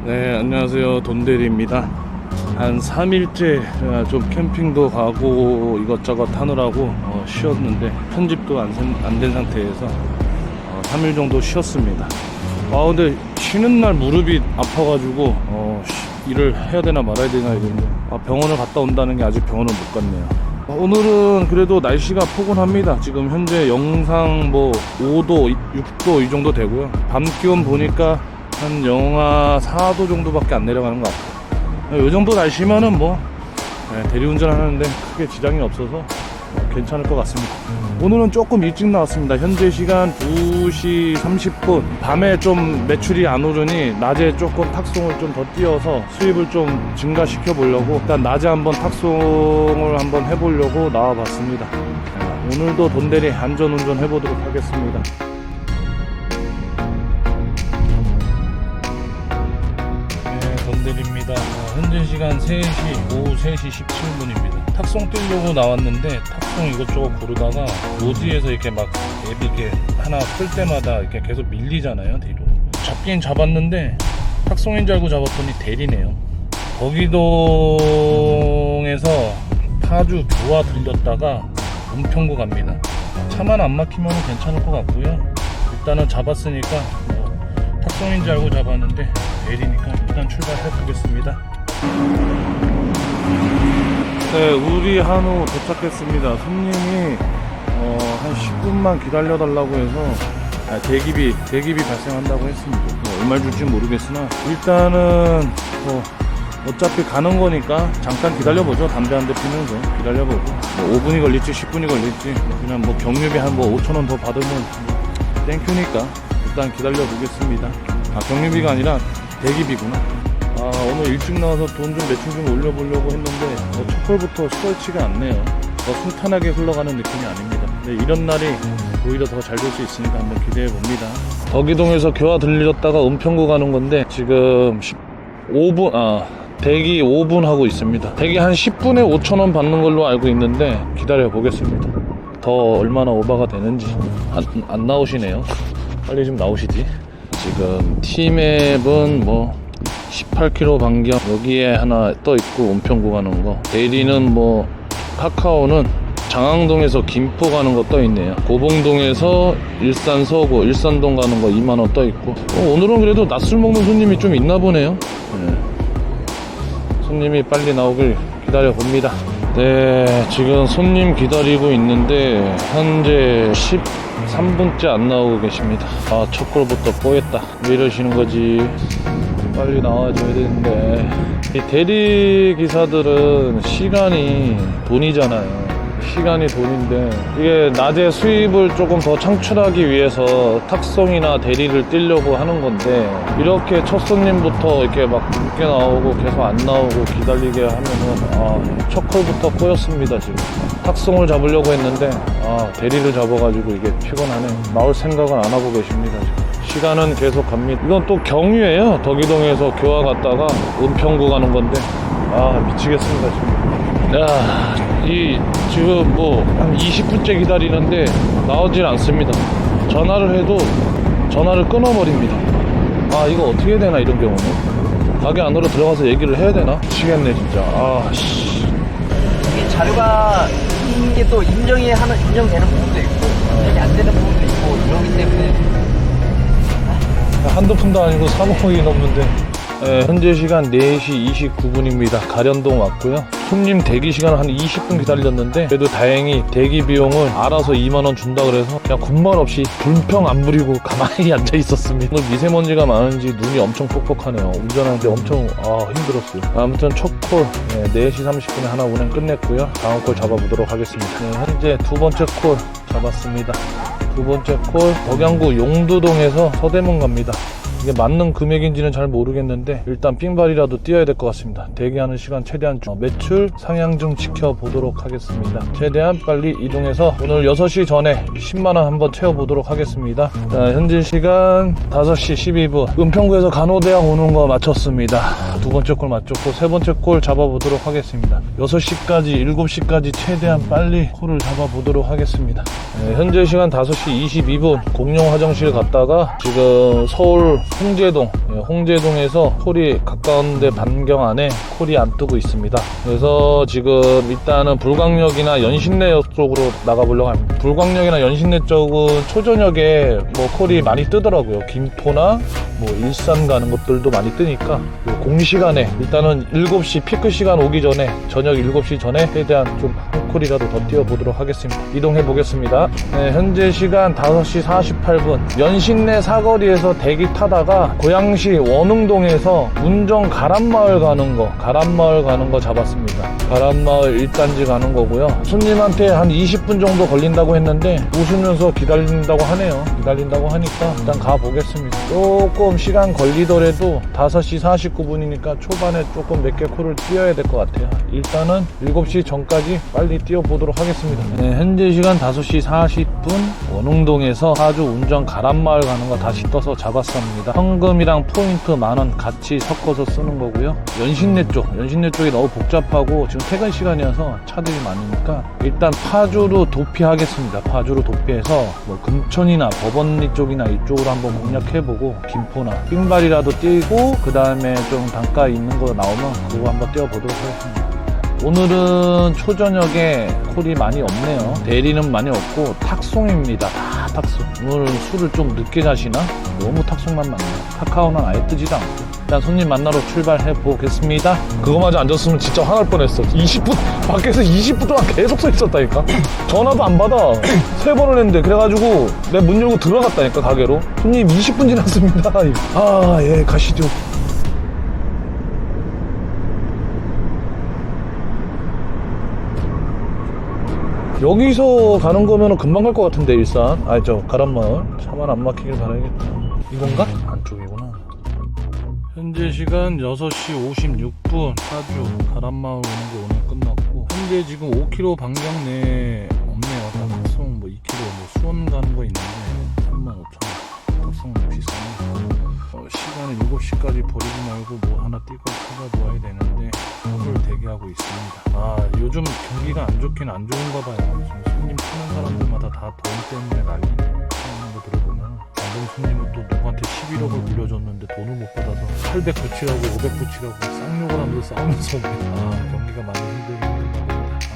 네, 안녕하세요. 돈대리입니다. 한 3일째 좀 캠핑도 가고 이것저것 하느라고 쉬었는데 편집도 안 된 상태에서 3일 정도 쉬었습니다. 근데 쉬는 날 무릎이 아파가지고 일을 해야 되나 말아야 되나 이랬는데 병원을 갔다 온다는 게 아직 병원을 못 갔네요. 오늘은 그래도 날씨가 포근합니다. 지금 현재 영상 5도, 6도 이 정도 되고요. 밤 기온 보니까 한 영하 4도 정도밖에 안 내려가는 것 같아요. 이 정도 날씨면은 대리운전 하는데 크게 지장이 없어서 괜찮을 것 같습니다. 오늘은 조금 일찍 나왔습니다. 현재 시간 2시 30분. 밤에 좀 매출이 안 오르니 낮에 조금 탁송을 좀 더 띄워서 수입을 좀 증가시켜 보려고 일단 낮에 한번 탁송을 한번 해보려고 나와봤습니다. 오늘도 돈대리 안전운전 해보도록 하겠습니다. 돈대리입니다. 현재 시간 3시, 오후 3시 17분입니다. 탁송 뛰려고 나왔는데 탁송 이것저것 고르다가 로지에서 이렇게 막 앱이 이렇게 하나 끌 때마다 이렇게 계속 밀리잖아요, 뒤로. 잡긴 잡았는데 탁송인 줄 알고 잡았더니 대리네요. 거기동에서 파주 교화 들렸다가 은평구 갑니다. 차만 안 막히면 괜찮을 것 같고요. 일단은 잡았으니까 탁송인 줄 알고 잡았는데 대리니까 일단 출발해 보겠습니다. 네, 우리 한우 도착했습니다. 손님이 한 10분만 기다려 달라고 해서 대기비 발생한다고 했습니다. 얼마 줄지 모르겠으나 일단은 어차피 가는 거니까 잠깐 기다려보죠. 담배 한 대 피면서 기다려보고 5분이 걸릴지 10분이 걸릴지 그냥 경유비 한 5,000원 더 받으면 땡큐니까 일단 기다려 보겠습니다. 경유비가 아니라 대기비구나. 오늘 일찍 나와서 돈 좀 매출 좀 올려보려고 했는데 첫 콜부터 수월치가 않네요. 더 순탄하게 흘러가는 느낌이 아닙니다. 근데 이런 날이 오히려 더 잘 될 수 있으니까 한번 기대해 봅니다. 덕이동에서 교화 들렸다가 은평구 가는 건데 지금 5분 대기 5분 하고 있습니다. 대기 한 10분에 5,000원 받는 걸로 알고 있는데 기다려 보겠습니다. 더 얼마나 오버가 되는지. 안 나오시네요. 빨리 좀 나오시지. 지금 T맵은 18km 반경 여기에 하나 떠 있고 은평구 가는 거. 대리는 카카오는 장항동에서 김포 가는 거 떠 있네요. 고봉동에서 일산 서구, 일산동 가는 거 2만원 떠 있고. 오늘은 그래도 낮술 먹는 손님이 좀 있나 보네요. 손님이 빨리 나오길 기다려 봅니다. 네, 지금 손님 기다리고 있는데 현재 13분째 안 나오고 계십니다. 첫 골부터 뽀였다. 왜 이러시는 거지? 빨리 나와줘야 되는데. 이 대리 기사들은 시간이 돈이잖아요. 시간이 돈인데 이게 낮에 수입을 조금 더 창출하기 위해서 탁송이나 대리를 뛰려고 하는 건데 이렇게 첫 손님부터 이렇게 막 늦게 나오고 계속 안 나오고 기다리게 하면은 첫 콜부터 꼬였습니다. 지금 탁송을 잡으려고 했는데 대리를 잡아가지고 이게 피곤하네. 나올 생각은 안 하고 계십니다. 지금 시간은 계속 갑니다. 이건 또 경유예요. 덕이동에서 교화 갔다가 은평구 가는 건데 미치겠습니다. 지금 지금 한 20분째 기다리는데 나오질 않습니다. 전화를 해도 전화를 끊어버립니다. 이거 어떻게 해야 되나 이런 경우는. 가게 안으로 들어가서 얘기를 해야 되나? 미치겠네 진짜. 이게 자료가 이게 또 인정되는 부분도 있고 인정이 안 되는 부분도 있고 그렇기 때문에 한두 푼도 아니고 3억이 넘는데. 현재 시간 4시 29분입니다. 가련동 왔고요. 손님 대기 시간 한 20분 기다렸는데 그래도 다행히 대기 비용을 알아서 2만원 준다 그래서 그냥 군말 없이 불평 안 부리고 가만히 앉아 있었습니다. 오늘 미세먼지가 많은지 눈이 엄청 뻑뻑하네요. 운전하는데 엄청 힘들었어요. 아무튼 첫 콜 4시 30분에 하나 운행 끝냈고요. 다음 콜 잡아보도록 하겠습니다. 현재 두 번째 콜 잡았습니다. 두 번째 콜 덕양구 용두동에서 서대문 갑니다. 이게 맞는 금액인지는 잘 모르겠는데 일단 삥발이라도 뛰어야 될 것 같습니다. 대기하는 시간 최대한 매출 상향 좀 지켜보도록 하겠습니다. 최대한 빨리 이동해서 오늘 6시 전에 10만원 한번 채워보도록 하겠습니다. 자, 현재 시간 5시 12분 은평구에서 간호대학 오는 거 마쳤습니다. 두 번째 골 맞췄고 세 번째 골 잡아보도록 하겠습니다. 6시까지 7시까지 최대한 빨리 콜을 잡아보도록 하겠습니다. 네, 현재 시간 5시 22분 공용 화장실 갔다가 지금 서울 홍제동, 홍제동에서 콜이 가까운데 반경 안에 콜이 안 뜨고 있습니다. 그래서 지금 일단은 불광역이나 연신내역 쪽으로 나가보려고 합니다. 불광역이나 연신내 쪽은 초저녁에 뭐 콜이 많이 뜨더라고요. 김포나 뭐 일산 가는 것들도 많이 뜨니까 공시간에 일단은 7시 피크 시간 오기 전에 저녁 7시 전에 최대한 좀 한 콜이라도 더 뛰어보도록 하겠습니다. 이동해 보겠습니다. 네, 현재 시간 5시 48분 연신내 사거리에서 대기 타다가 고양시 원흥동에서 운정 가란마을 가는 거 잡았습니다. 가란마을 1단지 가는 거고요. 손님한테 한 20분 정도 걸린다고 했는데 웃으면서 기다린다고 하네요. 기다린다고 하니까 일단 가보겠습니다. 조금 시간 걸리더라도 5시 49분이니까 초반에 조금 몇 개 콜을 뛰어야 될 것 같아요. 일단은 7시 전까지 빨리 뛰어보도록 하겠습니다. 네, 현재 시간 5시 40분 원흥동에서 파주 운정 가란마을 가는 거 다시 떠서 잡았습니다. 현금이랑 포인트 만원 같이 섞어서 쓰는 거고요. 연신내 쪽이 너무 복잡하고 지금 퇴근 시간이어서 차들이 많으니까 일단 파주로 도피하겠습니다. 파주로 도피해서 뭐 금천이나 법원리 쪽이나 이쪽으로 한번 공략해보고 김포나 삥발이라도 뛰고 그 다음에 좀 단가 있는 거 나오면 그거 한번 뛰어보도록 하겠습니다. 오늘은 초저녁에 콜이 많이 없네요. 대리는 많이 없고 탁송입니다. 다 탁송. 오늘은 술을 좀 늦게 자시나? 너무 탁송만 많네요. 카카오는 아예 뜨지도 않고. 일단 손님 만나러 출발해 보겠습니다. 그거마저 앉았으면 진짜 화날 뻔했어. 20분 밖에서 20분 동안 계속 서 있었다니까. 전화도 안 받아. 3번을 했는데 그래가지고 내가 문 열고 들어갔다니까 가게로. 손님 20분 지났습니다. 아, 예, 가시죠. 여기서 가는 거면 금방 갈 것 같은데 일산 가란마을 차만 안 막히길 바라야겠다. 이건가? 안쪽이구나. 현재 시간 6시 56분 파주 가란마을 오는 거 오늘 끝났고 현재 지금 5km 반경 내에 없네요. 다 탁송 뭐 2km 뭐 수원 가는 거 있는데 35,000원 탁송 비싸네. 시간을 7시까지 버리지 말고 뭐 하나 뛸 거 찾아보아야 되는데 오늘 대기하고 있습니다. 아, 요즘 경기가 안 좋긴 안 좋은가 봐요. 지금 손님 타는 사람들마다 다 돈 때문에 난리네. 하는 거 들어보면 방금 손님은 또 누구한테 11억을 빌려줬는데 돈을 못 받아서 800 붙이라고 500 붙이라고 쌍욕을 하면서 싸우면서 경기가 많이 힘들긴 합니다.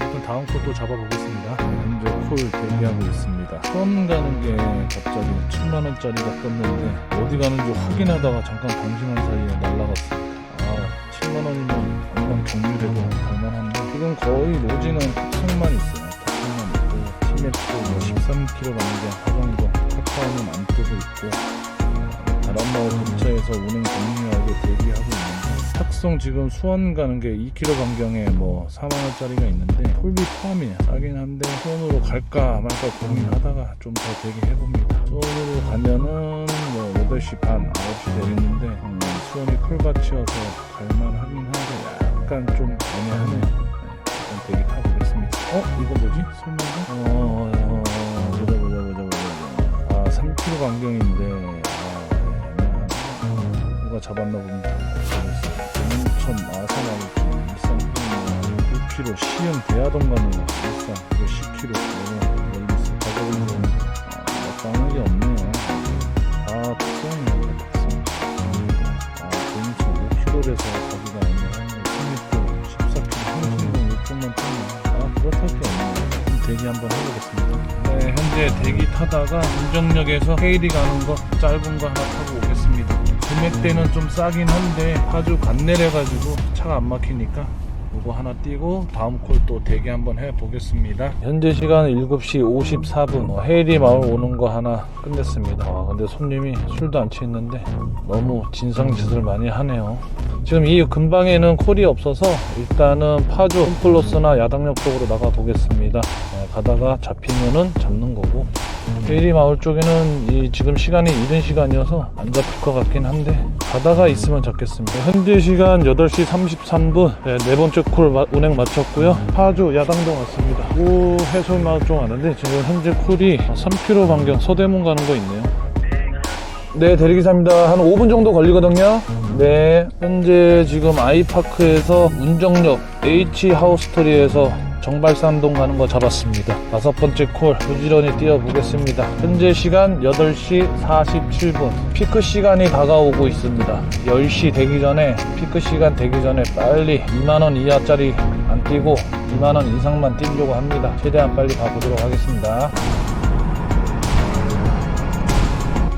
아무튼 다음 콜도 잡아보겠습니다. 현재 콜 대기하고 있습니다. 처음 가는 게 갑자기 7만원짜리가 떴는데 어디 가는지 확인하다가 잠깐 방심한 사이에 날라갔어요. 7만원이면 안방 경유래도 갈만한데 지금 거의 노지는 탁송만 있어요. 탁송만 있고 티맵도 뭐 13km 남게 하정도 카카오는 안 뜨고 있고 가란마을 근처에서 운행 종료하고 대기하고 있는데 탁송 지금 수원 가는 게 2km 반경에 뭐 4만원짜리가 있는데 톨비 포함이에요. 싸긴 한데 수원으로 갈까 말까 고민하다가 좀 더 대기해봅니다. 수원으로 가면은 뭐 8시 반 9시 되겠는데 수원이 콜밭이어서 갈만하긴 한데 약간 좀 애매하네요. 일단 대기 타보겠습니다. 이거 뭐지? 설명서? 보자. 3km 반경인데 애매하네. 누가 잡았나 봅니다. 인천 아산하고 일산 6km 시흥 대하동 가는 거 일산 10km 멀리 있어. 가격은 좀 마땅한 게 없네요. 특성입니다. 인천 5km에서 거기가 애매한데 16km 14km 한신동 이쪽만 타면 그렇다 게 없네요. 대기 한번 해보겠습니다. 네, 현재 대기 타다가 운정역에서 헤이리 가는 거 짧은 거 하나 타고 오겠습니다. 금액대는 좀 싸긴 한데 파주 간 내려가지고 차가 안 막히니까 이거 하나 띄고 다음 콜 또 대기 한번 해보겠습니다. 현재 시간 7시 54분 헤이리 마을 오는 거 하나 끝냈습니다. 근데 손님이 술도 안 취했는데 너무 진상짓을 많이 하네요. 지금 이 근방에는 콜이 없어서 일단은 파주 홈플러스나 야당역 쪽으로 나가 보겠습니다. 가다가 잡히면은 잡는 거고 베일리 마을 쪽에는 지금 시간이 이른 시간이어서 안 잡힐 것 같긴 한데 가다가 있으면 잡겠습니다. 현재 시간 8시 33분 네 번째 콜 운행 마쳤고요. 파주 야당동 왔습니다. 오 해솔마을 쪽 왔는데 지금 현재 콜이 3km 반경 서대문 가는 거 있네요. 네 대리기사입니다. 한 5분 정도 걸리거든요. 네 현재 지금 아이파크에서 운정역 H하우스토리에서 정발산동 가는 거 잡았습니다. 5번째 콜 부지런히 뛰어보겠습니다. 현재 시간 8시 47분 피크 시간이 다가오고 있습니다. 10시 되기 전에 피크 시간 되기 전에 빨리 2만원 이하짜리 안 뛰고 2만원 이상만 뛰려고 합니다. 최대한 빨리 가보도록 하겠습니다.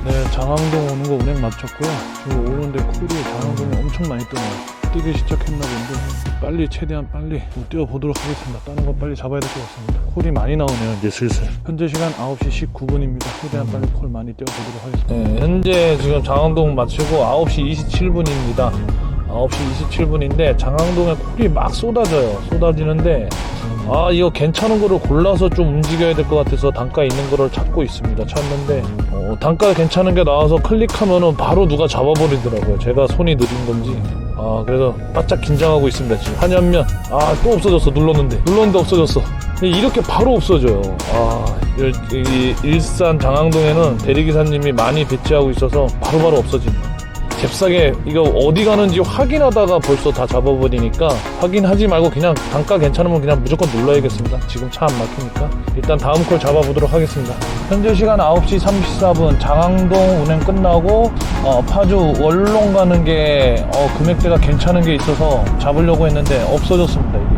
네 장항동 오는 거 운행 마쳤고요. 지금 오는데 콜이 장항동이 엄청 많이 뜨네요. 뛰기 시작했나 본데 빨리 최대한 빨리 뛰어보도록 하겠습니다. 다른 거 빨리 잡아야 될 것 같습니다. 콜이 많이 나오네요 이제 슬슬. 현재 시간 9시 19분입니다 최대한 빨리 콜 많이 뛰어보도록 하겠습니다. 네, 현재 지금 장항동 마치고 9시 27분입니다 9시 27분인데 장항동에 콜이 막 쏟아지는데 이거 괜찮은 거를 골라서 좀 움직여야 될 것 같아서 단가 있는 거를 찾고 있습니다. 찾는데 단가 괜찮은 게 나와서 클릭하면은 바로 누가 잡아버리더라고요. 제가 손이 느린 건지 그래서 바짝 긴장하고 있습니다. 지금 한연면 또 없어졌어. 눌렀는데 없어졌어. 이렇게 바로 없어져요. 일산 장항동에는 대리기사님이 많이 배치하고 있어서 바로바로 없어지네요. 잽싸게 이거 어디 가는지 확인하다가 벌써 다 잡아버리니까 확인하지 말고 그냥 단가 괜찮으면 그냥 무조건 눌러야겠습니다. 지금 차 안 막히니까 일단 다음 콜 잡아보도록 하겠습니다. 현재 시간 9시 34분 장항동 운행 끝나고 파주 원롱 가는 게 금액대가 괜찮은 게 있어서 잡으려고 했는데 없어졌습니다. 이게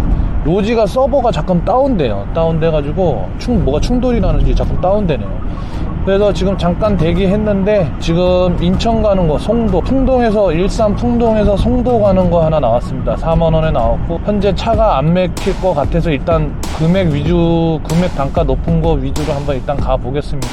로지가 서버가 잠깐 다운돼가지고 뭐가 충돌이 나는지 자꾸 다운되네요. 그래서 지금 잠깐 대기했는데 지금 인천 가는 거 송도 일산 풍동에서 송도 가는 거 하나 나왔습니다. 4만원에 나왔고 현재 차가 안 막힐 것 같아서 일단 금액 단가 높은 거 위주로 한번 일단 가보겠습니다.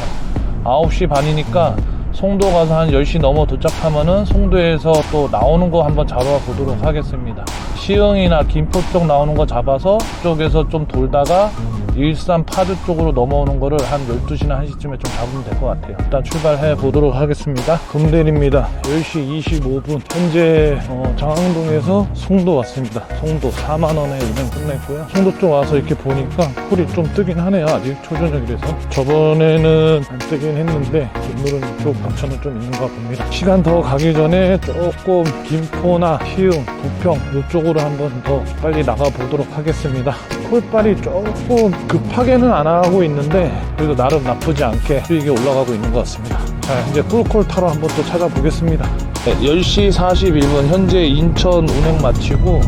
9시 반이니까 송도 가서 한 10시 넘어 도착하면은 송도에서 또 나오는 거 한번 잡아보도록 하겠습니다. 시흥이나 김포 쪽 나오는 거 잡아서 쪽에서 좀 돌다가 일산 파주 쪽으로 넘어오는 거를 한 12시나 1시쯤에 좀 잡으면 될 것 같아요. 일단 출발해 보도록 하겠습니다. 금대리입니다. 10시 25분 현재 장항동에서 송도 왔습니다. 송도 4만원에 운행 끝냈고요. 송도 쪽 와서 이렇게 보니까 콜이 좀 뜨긴 하네요. 아직 초저녁이라서 저번에는 안 뜨긴 했는데 오늘은 이쪽 방천은 좀 있는가 봅니다. 시간 더 가기 전에 조금 김포나 시흥, 부평 이쪽으로 한번 더 빨리 나가 보도록 하겠습니다. 콜빨이 조금 급하게는 안 하고 있는데 그래도 나름 나쁘지 않게 수익이 올라가고 있는 것 같습니다. 자 이제 꿀콜 타러 한번 또 찾아보겠습니다. 네, 10시 41분 현재 인천 운행 마치고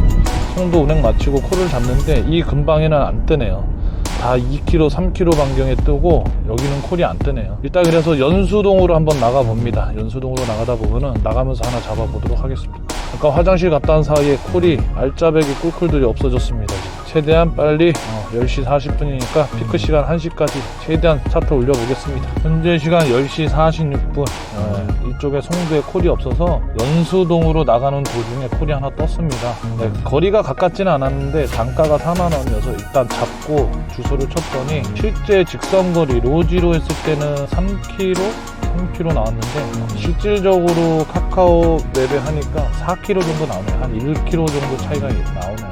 송도 운행 마치고 콜을 잡는데 이 근방에는 안 뜨네요. 다 2km, 3km 반경에 뜨고 여기는 콜이 안 뜨네요. 일단 그래서 연수동으로 한번 나가봅니다. 연수동으로 나가다 보면은 나가면서 하나 잡아보도록 하겠습니다. 아까 화장실 갔다 온 사이에 콜이 알짜배기 꿀콜들이 없어졌습니다. 최대한 빨리 10시 40분이니까 피크 시간 1시까지 최대한 차트 올려보겠습니다. 현재 시간 10시 46분 이쪽에 송도에 콜이 없어서 연수동으로 나가는 도중에 콜이 하나 떴습니다. 네, 거리가 가깝지는 않았는데 단가가 4만원이어서 일단 잡고 주소를 쳤더니 실제 직선거리 로지로 했을 때는 3km 나왔는데 실질적으로 카카오 맵에 하니까 4km 정도 나오네요. 한 1km 정도 차이가 나오네요.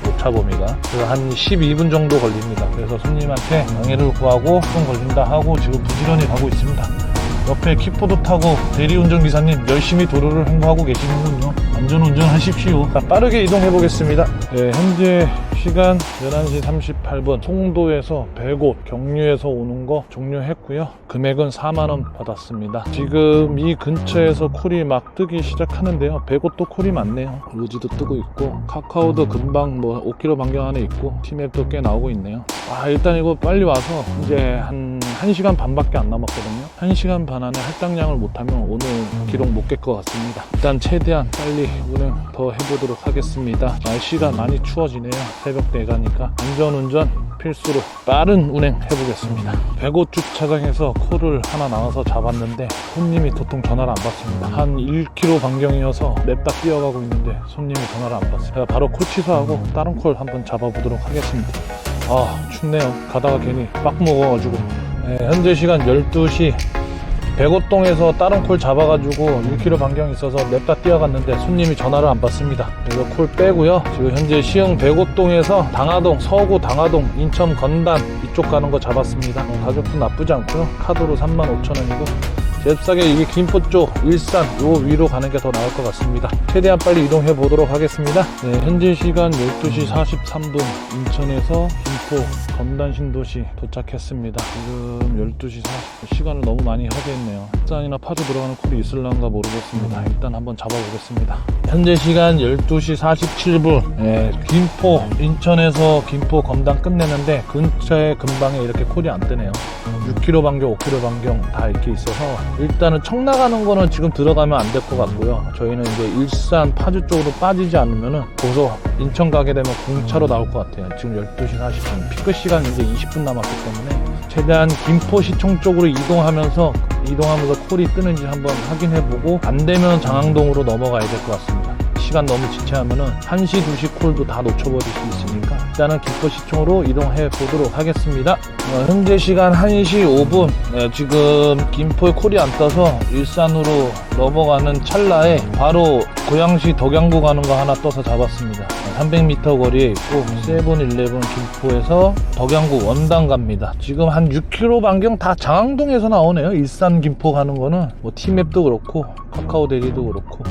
오차 범위가. 그래서 한 12분 정도 걸립니다. 그래서 손님한테 양해를 구하고 좀 걸린다 하고 지금 부지런히 가고 있습니다. 옆에 킥보드 타고 대리운전 기사님 열심히 도로를 행보하고 계시는군요. 안전운전 하십시오. 자, 빠르게 이동해 보겠습니다. 네, 현재 시간 11시 38분 송도에서 100곳 경유에서 오는 거 종료했고요. 금액은 4만원 받았습니다. 지금 이 근처에서 콜이 막 뜨기 시작하는데요. 100곳도 콜이 많네요. 로지도 뜨고 있고 카카오도 금방 5km 반경 안에 있고 티맵도 꽤 나오고 있네요. 일단 이거 빨리 와서 이제 한 1시간 반밖에 안 남았거든요. 1시간 반 안에 할당량을 못하면 오늘 기록 못 깰 것 같습니다. 일단 최대한 빨리 운행 더 해보도록 하겠습니다. 날씨가 많이 추워지네요. 새벽 대가니까 안전운전 필수로 빠른 운행 해보겠습니다. 100곳 주차장에서 콜을 하나 나와서 잡았는데 손님이 도통 전화를 안 받습니다. 한 1km 반경이어서 냅다 뛰어가고 있는데 손님이 전화를 안 받습니다. 제가 바로 콜 취소하고 다른 콜 한번 잡아보도록 하겠습니다. 춥네요. 가다가 괜히 빡 먹어가지고 현재 시간 12시 백오동에서 다른 콜 잡아가지고 1km 반경 있어서 냅다 뛰어갔는데 손님이 전화를 안 받습니다. 그래서 콜 빼고요. 지금 현재 시흥 백오동에서 당하동, 서구 당하동, 인천 건단 이쪽 가는 거 잡았습니다. 가격도 나쁘지 않고요. 카드로 35,000원이고 잽싸게 이게 김포 쪽 일산 요 위로 가는 게 더 나을 것 같습니다. 최대한 빨리 이동해 보도록 하겠습니다. 네, 현재 시간 12시 43분 인천에서 김포 건단 신도시 도착했습니다. 지금 12시 40분 시간을 너무 많이 허비했네요. 일산이나 파주 들어가는 콜이 있을란가 모르겠습니다. 일단 한번 잡아보겠습니다. 현재 시간 12시 47분 김포 인천에서 김포 건단 끝내는데 근처에 근방에 이렇게 콜이 안 뜨네요. 6km 반경 5km 반경 다 이렇게 있어서 일단은 청 나가는 거는 지금 들어가면 안 될 것 같고요. 저희는 이제 일산 파주 쪽으로 빠지지 않으면은 거기서 인천 가게 되면 공차로 나올 것 같아요. 지금 12시 40분 피크 시간 이제 20분 남았기 때문에 최대한 김포시청 쪽으로 이동하면서 콜이 뜨는지 한번 확인해보고 안 되면 장항동으로 넘어가야 될 것 같습니다. 시간 너무 지체하면은 1시, 2시 콜도 다 놓쳐버릴 수 있으니까 일단은 김포시청으로 이동해 보도록 하겠습니다. 현재 시간 1시 5분 지금 김포에 콜이 안 떠서 일산으로 넘어가는 찰나에 바로 고양시 덕양구 가는 거 하나 떠서 잡았습니다. 300m 거리에 있고 세븐일레븐 김포에서 덕양구 원당 갑니다. 지금 한 6km 반경 다 장항동에서 나오네요. 일산 김포 가는 거는 뭐 티맵도 그렇고 카카오 대리도 그렇고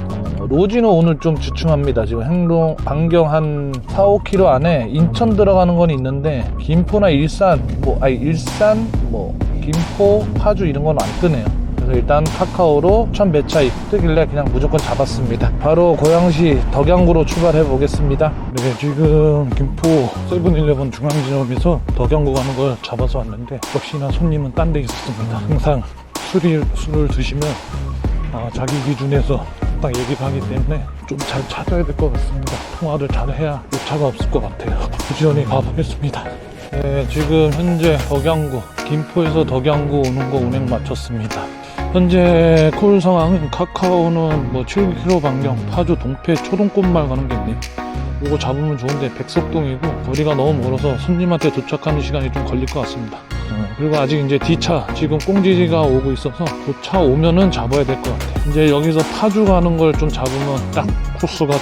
로지는 오늘 좀 주춤합니다. 지금 행동 반경 한 4, 5km 안에 인천 들어가는 건 있는데 김포나 일산 김포 파주 이런 건 안 뜨네요. 그래서 일단 카카오로 천 몇 차이 뜨길래 그냥 무조건 잡았습니다. 바로 고양시 덕양구로 출발해 보겠습니다. 네, 지금 김포 세븐일레븐 중앙지점에서 덕양구 가는 걸 잡아서 왔는데 역시나 손님은 딴 데 있었습니다. 항상 술을 드시면 자기 기준에서 딱 얘기를 하기 때문에 좀 잘 찾아야 될 것 같습니다. 통화를 잘 해야 오차가 없을 것 같아요. 부지런히 가보겠습니다. 네, 지금 현재 덕양구 김포에서 덕양구 오는 거 운행 마쳤습니다. 현재 콜 상황은 카카오는 뭐 7km 반경 파주 동패 초동꽃말 가는 게 있네요. 이거 잡으면 좋은데 백석동이고 거리가 너무 멀어서 손님한테 도착하는 시간이 좀 걸릴 것 같습니다. 그리고 아직 이제 D차 지금 꽁지가 오고 있어서 그 차 오면은 잡아야 될 것 같아요. 이제 여기서 파주 가는 걸 좀 잡으면 딱 코스가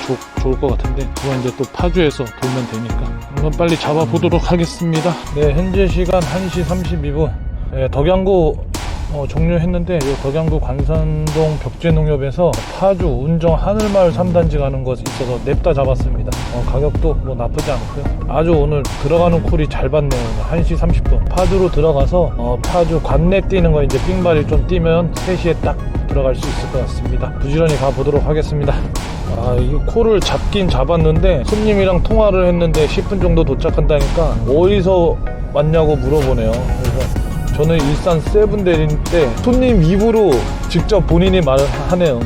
좋을 것 같은데 그건 이제 또 파주에서 돌면 되니까 한번 빨리 잡아보도록 하겠습니다. 네, 현재 시간 1시 32분 덕양구 종료했는데 이 덕양구 관산동 벽제농협에서 파주 운정 하늘마을 3단지 가는 것 있어서 냅다 잡았습니다. 가격도 뭐 나쁘지 않고요. 아주 오늘 들어가는 콜이 잘 받네요. 1시 30분 파주로 들어가서 파주 관내 뛰는 거 이제 삥발이 좀 뛰면 3시에 딱 들어갈 수 있을 것 같습니다. 부지런히 가보도록 하겠습니다. 이 콜을 잡긴 잡았는데 손님이랑 통화를 했는데 10분 정도 도착한다니까 어디서 왔냐고 물어보네요. 그래서 저는 일산 세븐데리인데 손님 입으로 직접 본인이 말을 하네요.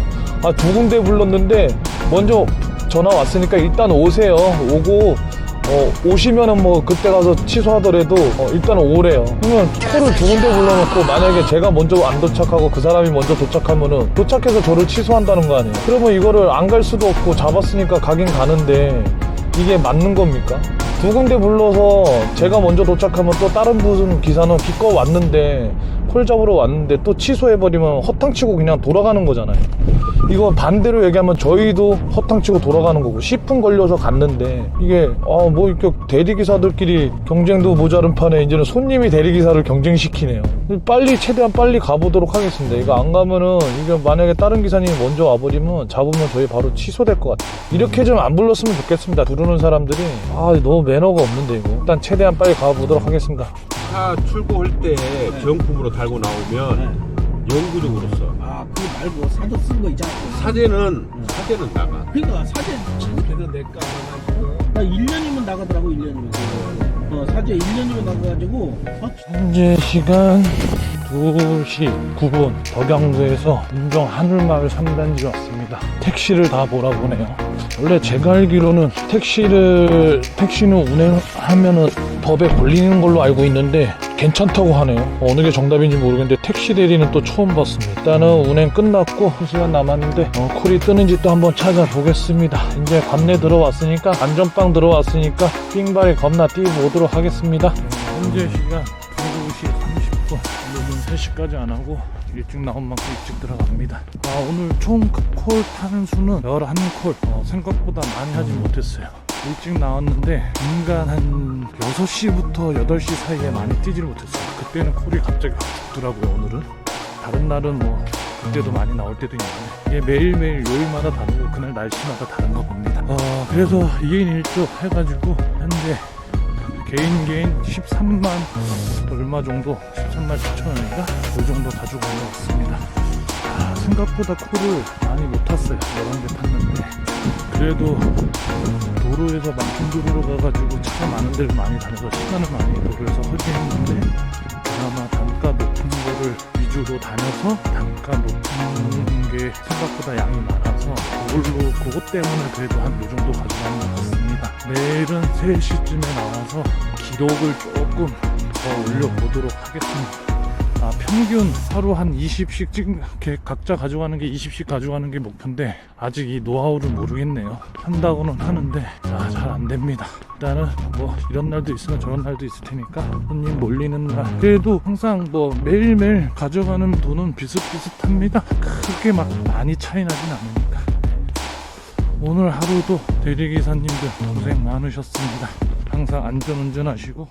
두 군데 불렀는데 먼저 전화 왔으니까 일단 오세요. 오고 오시면은 뭐 그때 가서 취소하더라도 일단 오래요. 그러면 콜을 2군데 불러놓고 만약에 제가 먼저 안 도착하고 그 사람이 먼저 도착하면은 도착해서 저를 취소한다는 거 아니에요. 그러면 이거를 안 갈 수도 없고 잡았으니까 가긴 가는데 이게 맞는 겁니까? 2군데 불러서 제가 먼저 도착하면 또 다른 무슨 기사는 기껏 왔는데 콜 잡으러 왔는데 또 취소해버리면 허탕치고 그냥 돌아가는 거잖아요. 이거 반대로 얘기하면 저희도 허탕치고 돌아가는 거고 10분 걸려서 갔는데 이게 뭐 이렇게 대리기사들끼리 경쟁도 모자른 판에 이제는 손님이 대리기사를 경쟁시키네요. 최대한 빨리 가보도록 하겠습니다. 이거 안 가면은 이게 만약에 다른 기사님이 먼저 와버리면 잡으면 저희 바로 취소될 것 같아요. 이렇게 좀 안 불렀으면 좋겠습니다. 부르는 사람들이 너무 매너가 없는데 이거 일단 최대한 빨리 가보도록 하겠습니다. 차 출고할 때 정품으로 달고 나오면 영구적으로 써. 그거 말고 사전 쓴 거 있잖아. 사제는 나가. 그러니까 사전 제대로 낼까 나 1년이면 나가더라고. 1년이면 사전 1년이면 나가가지고 현재 시간 2시 9분 덕양구에서 운정 하늘마을 3단지 왔습니다. 택시를 다 몰아보네요. 원래 제가 알기로는 택시는 운행하면은 법에 걸리는 걸로 알고 있는데 괜찮다고 하네요. 어느 게 정답인지 모르겠는데 택시 대리는 또 처음 봤습니다. 일단은 운행 끝났고 1시간 남았는데 콜이 뜨는지 또 한번 찾아보겠습니다. 이제 관내 들어왔으니까 안전빵 들어왔으니까 삥발이 겁나 뛰고 오도록 하겠습니다. 현재 시간 2시 30분 30분. 오늘은 3시까지 안 하고 일찍 나온 만큼 일찍 들어갑니다. 오늘 총 콜 타는 수는 11콜. 생각보다 많이 하진 못했어요. 일찍 나왔는데 인간 한 6시부터 8시 사이에 많이 뛰질 못했어요. 그때는 콜이 갑자기 확 죽더라고요. 오늘은 다른 날은 뭐 그때도 많이 나올 때도 있는데 이게 매일매일 요일마다 다르고 그날 날씨마다 다른가 봅니다. 그래서 2인 1조 해가지고 현재 개인 13만 얼마 정도, 13만 7천 원인가? 그 정도 가지고 올라왔습니다. 생각보다 콜을 많이 못 탔어요. 11개 탔는데 그래도 도로에서 막힌 도로로 가가지고 차가 많은 데를 많이 다녀서 시간을 많이 도로에서 허비했는데 그나마 단가 높은 거를 위주로 다녀서 단가 높은 게 생각보다 양이 많아서 그것 때문에 그래도 한 요 정도 가져가는 것 같습니다. 내일은 3시쯤에 나와서 기록을 조금 더 올려보도록 하겠습니다. 평균 하루 한 20씩 이렇게 각자 가져가는 게 20씩 가져가는 게 목표인데 아직 이 노하우를 모르겠네요. 한다고는 하는데 잘 안 됩니다. 일단은 뭐 이런 날도 있으면 저런 날도 있을 테니까 손님 몰리는 날 그래도 항상 뭐 매일매일 가져가는 돈은 비슷비슷합니다. 크게 막 많이 차이 나진 않으니까. 오늘 하루도 대리기사님들 고생 많으셨습니다. 항상 안전운전하시고